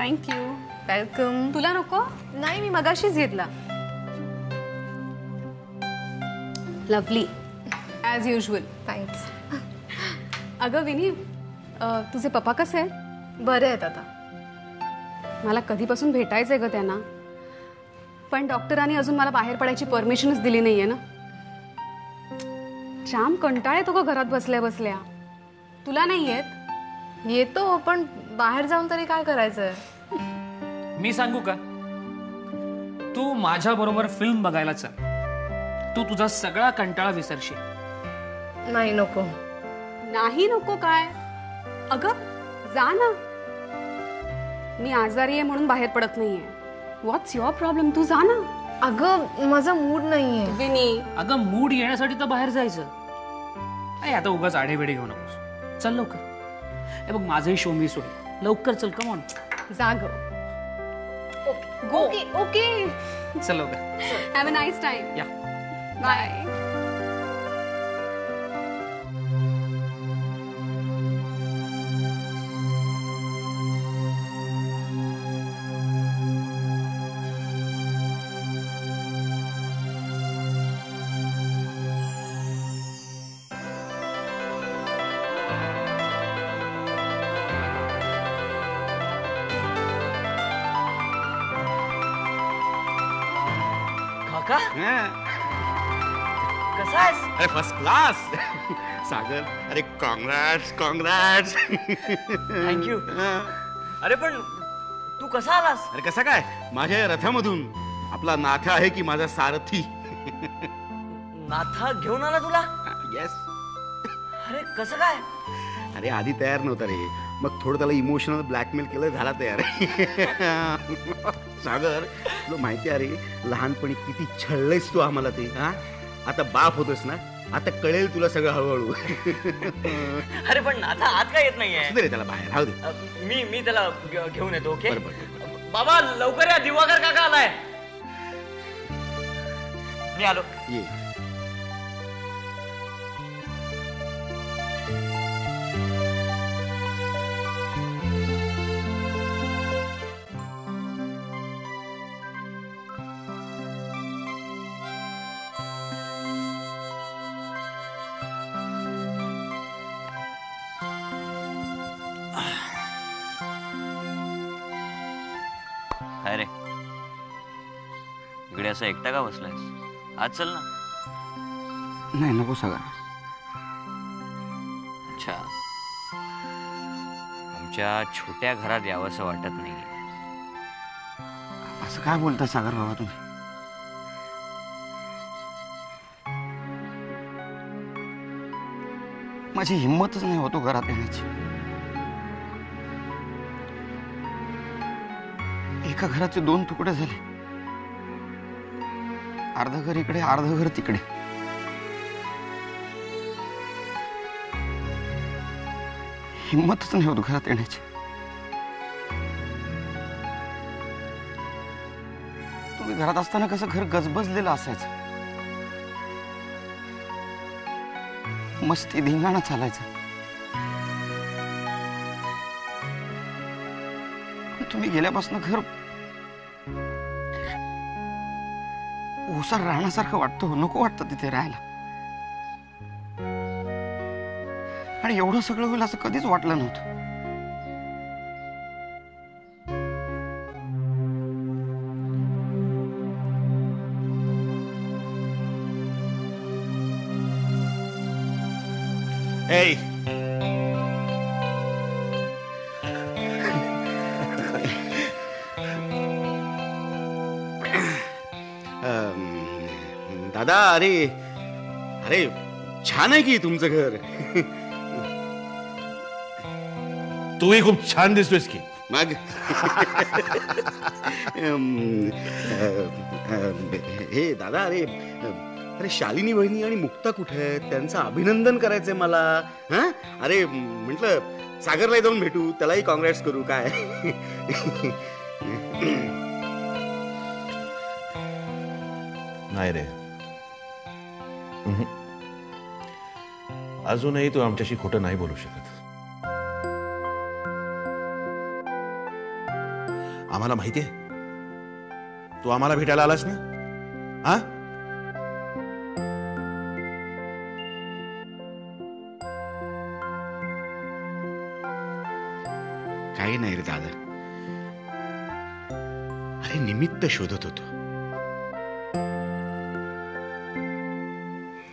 Thank you. Welcome. तुला नको? नाही, मी मगाशीच घेतला. Lovely as usual. थँक्स. अगं विनी, तुझे पप्पा कसे आहेत? बरे आहेत आता. मला कधीपासून भेटायचंय ग त्यांना, पण डॉक्टरांनी अजून मला बाहेर पडायची परमिशनच दिली नाहीये ना. जाम कंटाळ येतो ग घरात बसल्या बसल्या. तुला नाही येत? येतो, पण बाहेर जाऊन तरी काय करायचंय? मी सांगू का, तू माझ्या बरोबर फिल्म बघायला चल. तू तुझा सगळा कंटाळा विसरशील. नाही, नको. नाही नको काय? अगं जा ना. मी आजारी आहे म्हणून बाहेर पडत नाहीये. व्हॉट्स युअर प्रॉब्लेम? तू जा ना. अगं माझा मूड नाहीये. विनी, अगं मूड येण्यासाठी तर बाहेर जायचं. काय आता उगाच आढेवेढे घेऊ नकोस. चल लवकर. हे बघ, माझंही शो मी सोड. लवकर चल, कम ऑन. जा ग. Okay okay. चल लवकर. Have a nice time. या. बाय. काका, कसा आहेस? अरे फर्स्ट क्लास. सागर, अरे कॉंग्रॅट्स कॉंग्रॅट्स. थँक्यू. अरे पण तू कसा आलास? अरे कसा काय, माझ्या या रथामधून. आपला नाथा आहे की माझा सारथी. नाथा घेऊन आला तुला? येस. अरे कसं काय? अरे आधी तयार नव्हता रे, मग थोडं त्याला इमोशनल ब्लॅकमेल केलं, झाला तयार. सागर, तुला माहिती आहे रे, लहानपणी किती छळलेस तू आम्हाला ते. हा, आता बाप होतोस ना, आता कळेल तुला सगळं हळूहळू. अरे पण नाथा आत काय येत नाहीये. रे त्याला बाहेर राहू दे. मी त्याला घेऊन येतो. ओके बरोबर. बाबा लवकर या, दिवाकर काका आलाय. मी आलो. ये. काय रे, इकडे असं एकटा का बसलायस? आज चल ना. नाही नको सागर. अच्छा, आमच्या छोट्या घरात यावंसं वाटत नाही. असं काय बोलता सागर बाबा तुम्ही? माझी हिंमतच नाही होतो घरात येण्याची. एका घराचे दोन तुकडे झाले. अर्ध घर इकडे, अर्ध घर तिकडे. हिंमतच नाही होत घरात येण्याची. तुम्ही घरात असताना कसं घर गजबजलेलं असायचं. मस्ती धिंगाणा चालायचा. तुम्ही गेल्यापासून घर ओसार राहण्यासारखं वाटतं. नको वाटतं तिथे राहायला. आणि एवढं सगळं होईल असं कधीच वाटलं नव्हतं. दादा, अरे अरे छान आहे की तुमचं घर. तूही खूप छान दिसतोयस की. मग हे दादा, अरे अरे शालिनी बहिणी आणि मुक्ता कुठे आहेत? त्यांचं अभिनंदन करायचंय मला. हा, अरे म्हटलं सागरला जाऊन भेटू, त्यालाही कॉंग्रॅट्स करू. काय नाही रे, अजूनही तू आमच्याशी खोटं नाही बोलू शकत. आम्हाला माहितीये तू आम्हाला भेटायला आलास ना? हा? काही नाही रे दादा. अरे निमित्त शोधत होतो.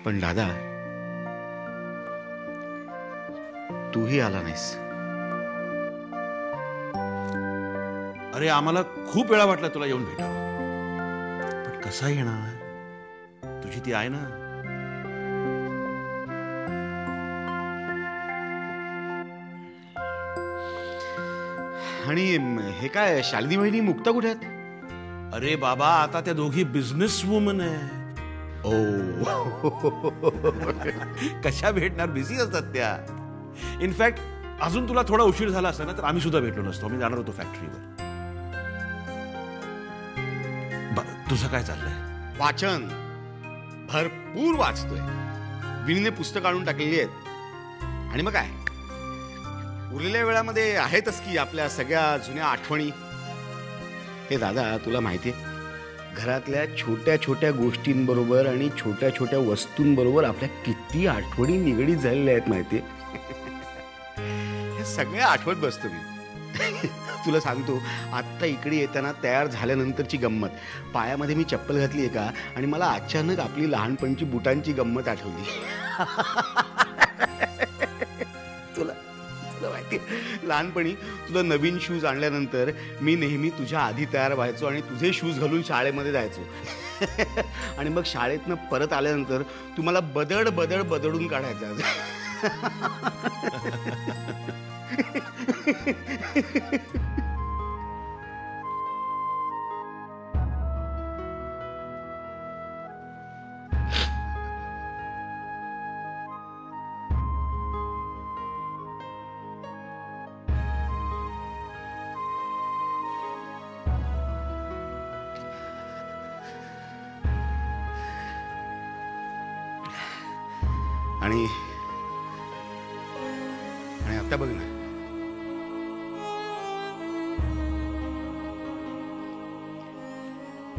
पण दादा तूही आला नाहीस. अरे आम्हाला खूप वेळा वाटला तुला येऊन भेटावं, पण कसा येणार? तुझी ती आहे ना. आणि हे काय शालिनी वहिनी मुक्ता कुठे आहेत? अरे बाबा आता त्या दोघी बिझनेस वुमन आहे. ओ कशा भेटणार? बिझी असतात त्या. इनफॅक्ट अजून तुला थोडा उशीर झाला असता ना तर आम्ही सुद्धा भेटलो नसतो. आम्ही जाणार होतो फॅक्टरीवर. तुझं काय चाललंय? वाचन भरपूर वाचतोय. विनीने पुस्तक आणून टाकलेली आहेत. आणि मग काय उरलेल्या वेळामध्ये आहेतच की आपल्या सगळ्या जुन्या आठवणी. हे दादा तुला माहितीये घरातल्या छोट्या छोट्या गोष्टींबरोबर आणि छोट्या छोट्या वस्तूंबरोबर आपल्या किती आठवणी निगडीत झालेल्या आहेत माहितीये. हे सगळ्या आठवत बसतो मी. तुला सांगतो आत्ता इकडे येताना तयार झाल्यानंतरची गंमत. पायामध्ये मी चप्पल घातली आहे का आणि मला अचानक आपली लहानपणची बुटांची गंमत आठवली. तुला माहिती लहानपणी तुला नवीन शूज आणल्यानंतर मी नेहमी तुझ्या आधी तयार व्हायचो आणि तुझे शूज घालून शाळेमध्ये जायचो. आणि मग शाळेतनं परत आल्यानंतर तू मला बदडून काढायचा. आणि आता बघ ना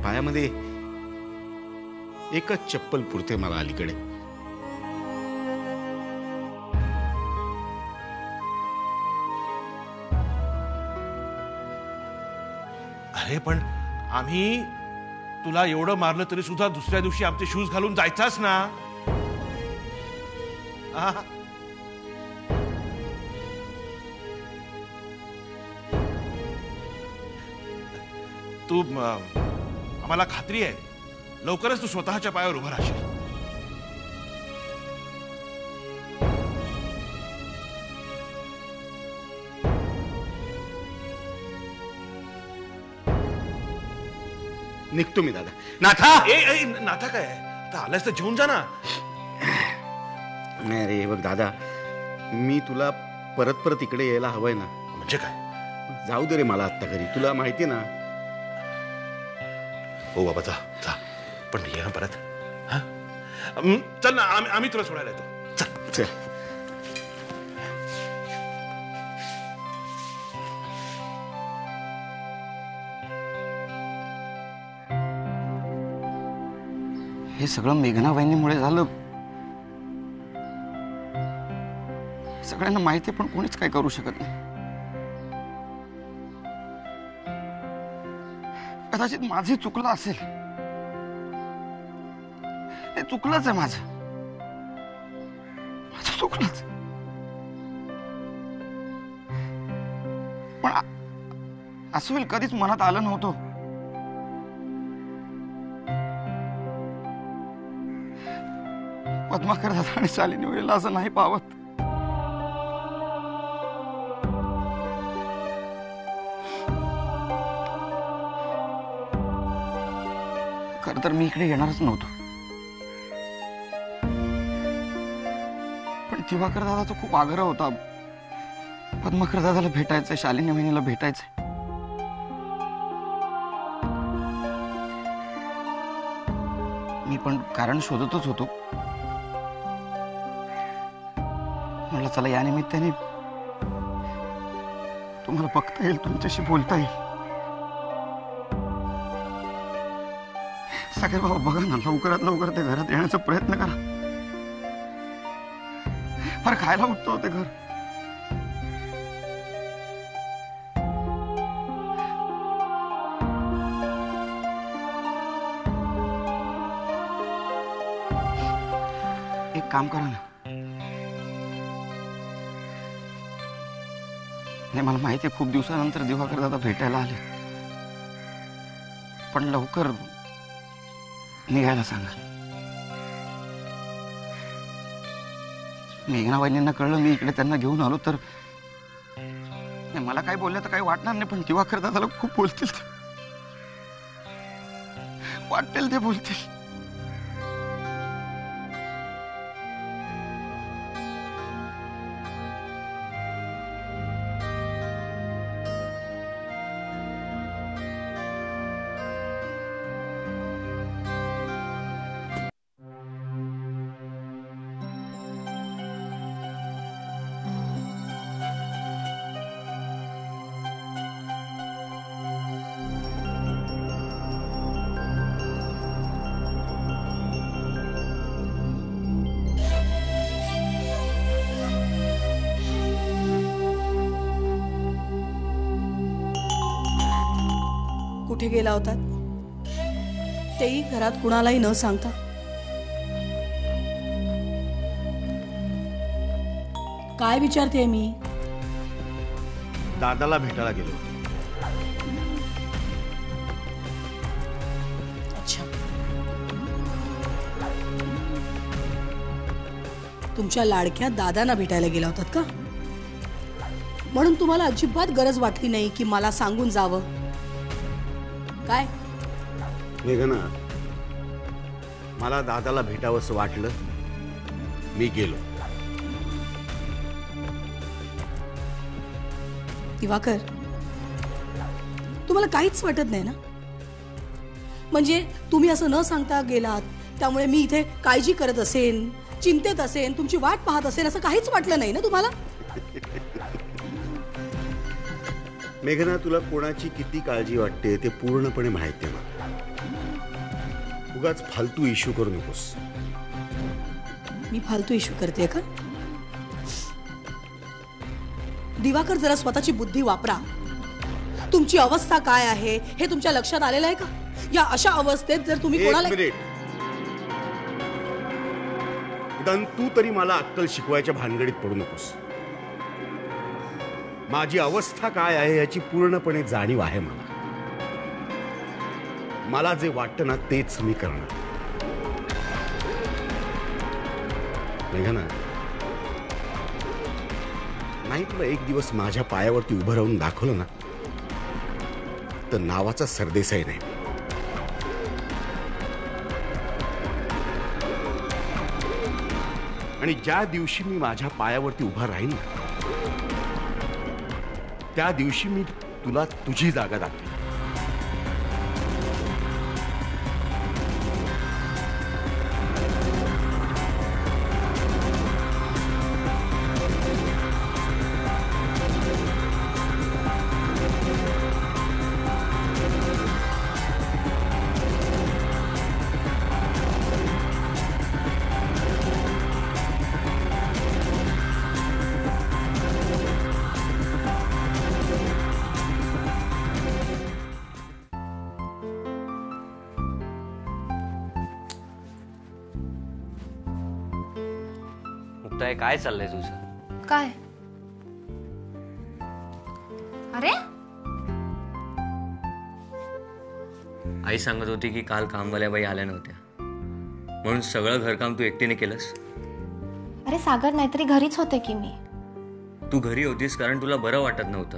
पायामध्ये एकच चप्पल पुरते मला अलीकडे. अरे पण आम्ही तुला एवढं मारलं तरी सुद्धा दुसऱ्या दिवशी आमचे शूज घालून जायचाच ना. तू आम्हाला खात्री आहे लवकरच तू स्वतःच्या पायावर उभं राहशील. निघतो मी दादा. नाथा नाथा काय आता आलायस तर जेवून जा ना. नाही रे बघ दादा मी तुला परत इकडे यायला हवंय ना. म्हणजे काय? जाऊ दे रे मला आत्ता घरी. तुला माहिती ना. हो बाबा जा जा पण ये ना परत. हा चल ना आम्ही तुला सोडायला येतो. चल चल. हे सगळं मेघना वहिनीमुळे झालं. सगळ्यांना माहिती पण कोणीच काय करू शकत नाही. कदाचित माझे चुकलं असेल. हे चुकलंच आहे माझं चुकलंच. पण असं होईल कधीच मनात आलं नव्हतं. पद्माकर दादा आणि शालिनी वहिनीला असं नाही पावत. खरं तर मी इकडे येणारच नव्हतो. पण दिवाकर दादाचा खूप आग्रह होता. पद्माकर दादाला भेटायचंय, शालिनी वहिनीला भेटायचंय. मी पण कारण शोधतच होतो. म्हटलं चला या निमित्ताने तुम्हाला बघता येईल, तुमच्याशी बोलता येईल. सागर बाबा बघा ना, लवकरात लवकर ते घरात येण्याचा प्रयत्न करा. फार खायला उठतो ते घर. एक काम करा ना. नाही, मला माहिती आहे खूप दिवसानंतर दिवाकर दादा भेटायला आले, पण लवकर निघायला सांगा. मेघना वहिनींना कळलं मी इकडे त्यांना घेऊन आलो तर नाही, मला काय बोललं तर काही वाटणार नाही, पण दिवाकर दादाला खूप बोलतील ते. वाटेल ते बोलतील. कुठे गेला होतात तेही घरात कुणालाही न सांगता? काय विचारते मी? दादाला भेटायला गेलो होतो. अच्छा, तुमच्या लाडक्या दादांना भेटायला गेला होतात का? म्हणून तुम्हाला अजिबात गरज वाटली नाही की मला सांगून जावं काय? मेघना, मला दादाला भेटावंसं वाटलं, मी गेलो. दिवाकर, तुम्हाला काहीच वाटत नाही ना? म्हणजे तुम्ही असं न सांगता गेलात त्यामुळे मी इथे काळजी करत असेन, चिंतेत असेन, तुमची वाट पाहत असेन असं काहीच वाटलं नाही ना तुम्हाला? मेघना, तुला कोणाची किती काळजी वाटते ते पूर्णपणे माहिती आहे मला. उगाच फालतू इश्यू करू नकोस. मी फालतू इश्यू करते का? दिवाकर, जरा स्वतःची बुद्धी वापरा. तुमची अवस्था काय आहे हे तुमच्या लक्षात आलेलं आहे का? या अशा अवस्थेत जर तुम्ही कोणाला... एक मिनिट. उदाहरण, तू तरी मला अक्कल शिकवायच्या भानगडीत पडू नकोस. माझी अवस्था काय आहे याची पूर्णपणे जाणीव आहे मला. मला जे वाटतं ना तेच मी करणार. मेघना, नाही तुला एक दिवस माझ्या पायावरती उभं राहून दाखवलं ना तर नावाचा सरदेसाई नाही. आणि ज्या दिवशी मी माझ्या पायावरती उभा राहीन ना त्या दिवशी मी तुला तुझी जागा दाखवेन. काय चाललंय तुझं? काय? अरे, आई सांगत होती की काल कामवाल्या बाई आल्या नव्हत्या म्हणून सगळं घरकाम तू एकटीने केलंस. अरे सागर, नाहीतरी घरीच होते की मी. तू घरी होतीस कारण तुला बरं वाटत नव्हतं.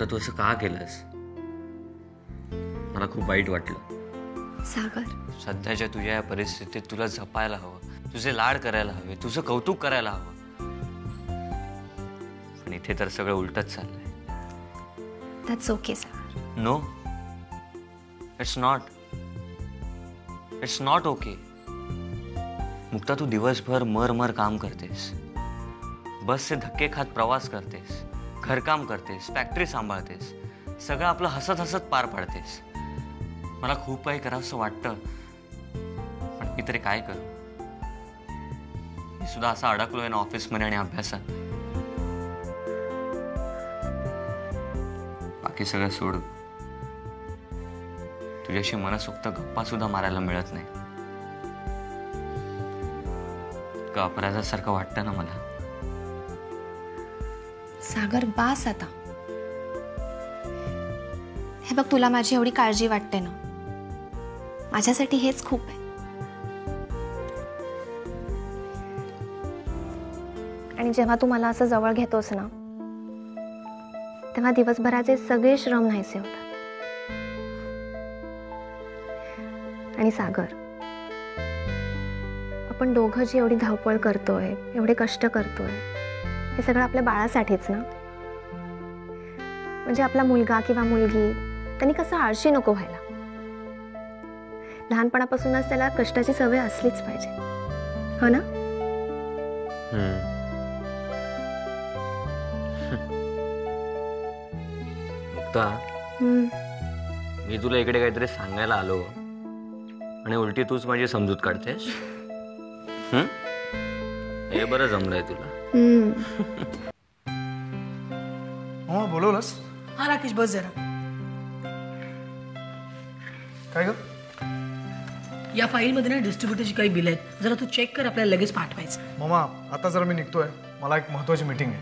तर तू असं का केलंस? मला खूप वाईट वाटलं. सागर, सध्याच्या तुझ्या या परिस्थितीत तुला जपायला हवं, तुझे लाड करायला हवे, तुझं कौतुक करायला हवं. पण इथे तर सगळं उलटच चाललंय. That's okay Sagar. No, it's not. It's not okay. Mukta, तू दिवसभर मर काम करतेस, बसचे धक्के खात प्रवास करतेस, घरकाम करतेस, फॅक्टरी सांभाळतेस, सगळं आपलं हसत हसत पार पाडतेस. मला खूप काही करावंसं वाटतं, पण मी तरी काय करू? मी सुद्धा असा अडकलोय ना ऑफिसमध्ये आणि अभ्यासात. बाकी सगळं सोड, तुझ्याशी मनसोक्त गप्पा सुद्धा मारायला मिळत नाही. का अपराधासारखं वाटतं ना मला. सागर बास आता. हे बघ, तुला माझी एवढी काळजी वाटते ना, माझ्यासाठी हेच खूप आहे. आणि जेव्हा तू मला असं जवळ घेतोस ना, तेव्हा दिवसभराचे सगळे श्रम नाहीसे होतात. आणि सागर, आपण दोघं जी एवढी धावपळ करतोय, एवढे कष्ट करतोय, हे सगळं आपल्या बाळासाठीच ना. म्हणजे आपला मुलगा किंवा मुलगी त्यांनी कसं आळशी नको व्हायला. लहानपणापासूनच त्याला कष्टाची सवय असलीच पाहिजे, हो ना? मुक्ता, मी तुला इकडे काहीतरी सांगायला आलो आणि उलटी तूच माझी समजूत काढतेस. हे बरं जमलंय तुला. हो, बोलवलंस? हा राकेश, बस जरा. काय ग? या फाईलमध्ये ना डिस्ट्रीब्युटरची काही बिल आहेत, जरा तू चेक कर, आपल्याला लगेच पाठवायचं. मामा, आता जरा मी निघतोय, मला एक महत्वाची मीटिंग आहे.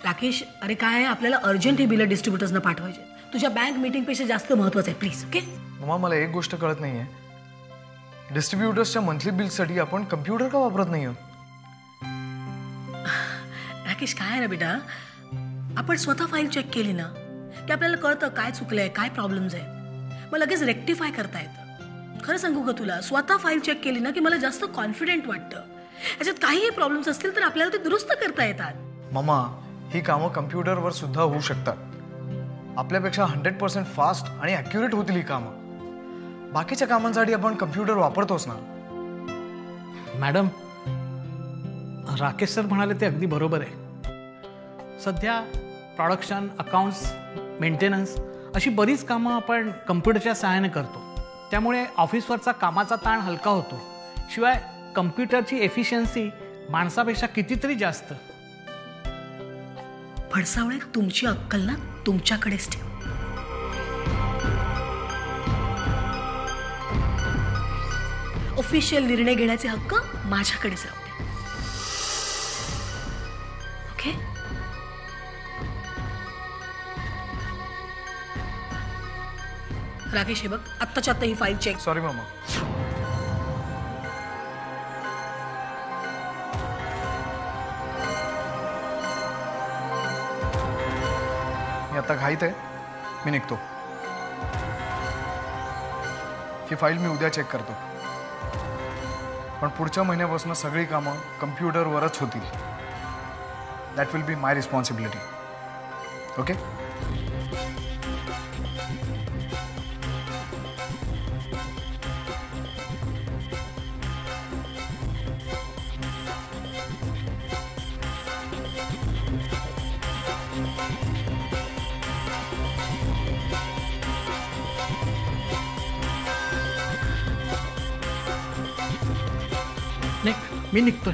राकेश, अरे काय आहे, आपल्याला अर्जंट ही बिलं डिस्ट्रीब्युटर्सना पाठवायचे. तुझ्या बँक मीटिंगपेक्षा जास्त महत्वाचं आहे, प्लीज. ओके मामा, मला एक गोष्ट कळत नाहीये, डिस्ट्रीब्युटर्सच्या मंथली बिलसाठी आपण कम्प्युटर का वापरत नाही आहोत? राकेश, काय आहे ना बेटा, आपण स्वतः फाईल चेक केली ना की आपल्याला कळतं काय चुकलंय, काय प्रॉब्लेम्स आहे, मग लगेच रेक्टिफाय करता येतं. खरं सांगू का तुला, स्वतः फाईल चेक केली ना की मला जास्त कॉन्फिडेंट वाटतं. याच्यात काहीही प्रॉब्लेम्स असतील तर आपल्याला ते दुरुस्त करता येतात. मामा, ही कामं कम्प्युटरवर सुद्धा होऊ शकतात. आपल्यापेक्षा 100% फास्ट आणि ॲक्युरेट होतील ही कामं. बाकीच्या कामांसाठी आपण कम्प्युटर वापरतोच ना. मॅडम, राकेश सर म्हणाले ते अगदी बरोबर आहे. सध्या प्रोडक्शन, अकाउंट्स, मेंटेनन्स अशी बरीच कामं आपण कम्प्युटरच्या सहाय्याने करतो. त्यामुळे ऑफिसवरचा कामाचा ताण हलका होतो. शिवाय कम्प्युटरची एफिशियन्सी माणसापेक्षा कितीतरी जास्त. फडसावळे, तुमची अक्कल ना तुमच्याकडेच ठेव. ऑफिशियल निर्णय घेण्याचे हक्क माझ्याकडेच राहू दे. ओके? राकेश, हे बघ, आत्ताच्या आत्ता ही फाईल चेक. सॉरी मामा. मी आता घाईत आहे, मी निघतो. ही फाईल मी उद्या चेक करतो, पण पुढच्या महिन्यापासून सगळी कामं कम्प्युटरवरच होतील. That will be my responsibility. Okay? नाही, मी निघतोय.